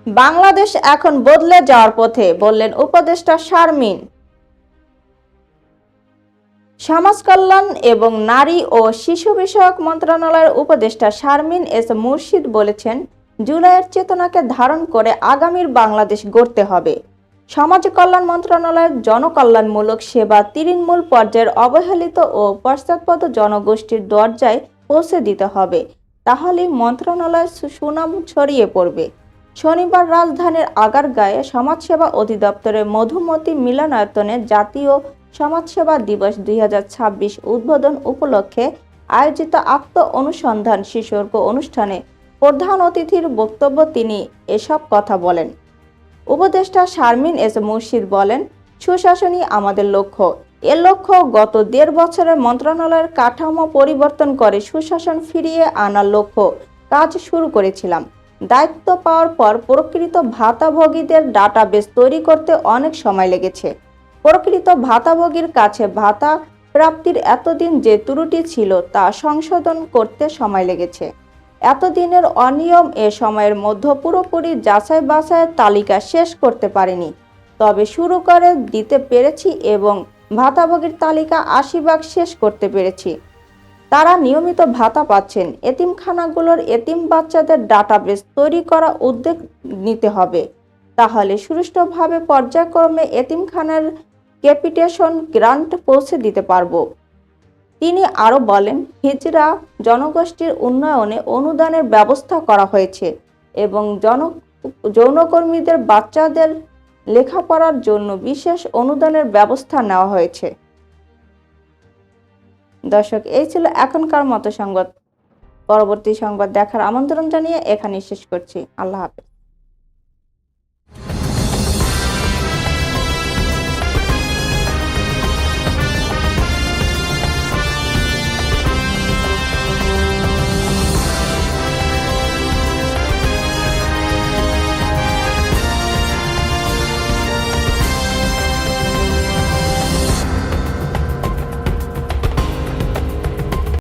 বাংলাদেশ এখন বদলে যাওয়ার পথে, বললেন উপদেষ্টা শারমিন। সমাজ কল্যাণ এবং নারী ও শিশু বিষয়ক মন্ত্রণালয়ের উপদেষ্টা শারমিন এস মুর্শিদ বলেছেন, জুলাইয়ের চেতনাকে ধারণ করে আগামীর বাংলাদেশ গড়তে হবে। সমাজ কল্যাণ মন্ত্রণালয়ের জনকল্যাণমূলক সেবা তৃণমূল পর্যায়ের অবহেলিত ও পশ্চাৎপদ জনগোষ্ঠীর দরজায় পৌঁছে দিতে হবে, তাহলেই মন্ত্রণালয়ের সুনাম ছড়িয়ে পড়বে। শনিবার রাজধানীর আগারগাঁয়ে সমাজসেবা অধিদপ্তরের মধুমতি মিলনায়তনে জাতীয় সমাজসেবা দিবস 2026 উদ্বোধন উপলক্ষে আয়োজিত আত্ম অনুসন্ধান শীর্ষক অনুষ্ঠানে প্রধান অতিথির বক্তব্য তিনি এসব কথা বলেন। উপদেষ্টা শারমিন এস মুর্শিদ বলেন, সুশাসনই আমাদের লক্ষ্য। এ লক্ষ্য গত 1.5 বছরের মন্ত্রণালয়ের কাঠামো পরিবর্তন করে সুশাসন ফিরিয়ে আনার লক্ষ্য কাজ শুরু করেছিলাম। দায়িত্ব পাওয়ার পর প্রকৃত ভাতাভোগীদের ডাটাবেস তৈরি করতে অনেক সময় লেগেছে। প্রকৃত ভাতাভোগীর কাছে ভাতা প্রাপ্তির এতদিন যে ত্রুটি ছিল তা সংশোধন করতে সময় লেগেছে। এতদিনের অনিয়ম এ সময়ের মধ্যে পুরোপুরি যাচাই বাছাইয়ের তালিকা শেষ করতে পারিনি, তবে শুরু করে দিতে পেরেছি এবং ভাতাভোগীর তালিকা 80% শেষ করতে পেরেছি। তারা নিয়মিত ভাতা পাচ্ছেন। এতিমখানাগুলোর এতিম বাচ্চাদের ডাটাবেস তৈরি করা উদ্যোগ নিতে হবে, তাহলে সুষ্ঠুভাবে পর্যায়ক্রমে এতিমখানার ক্যাপিটেশন গ্রান্ট পৌঁছে দিতে পারব। তিনি আরও বলেন, হিজড়া জনগোষ্ঠীর উন্নয়নে অনুদানের ব্যবস্থা করা হয়েছে এবং যৌনকর্মীদের বাচ্চাদের লেখাপড়ার জন্য বিশেষ অনুদানের ব্যবস্থা নেওয়া হয়েছে। দর্শক, এই ছিল এখনকার মতো সংবাদ। পরবর্তী সংবাদ দেখার আমন্ত্রণ জানিয়ে এখানেই শেষ করছি। আল্লাহ হাফেজ।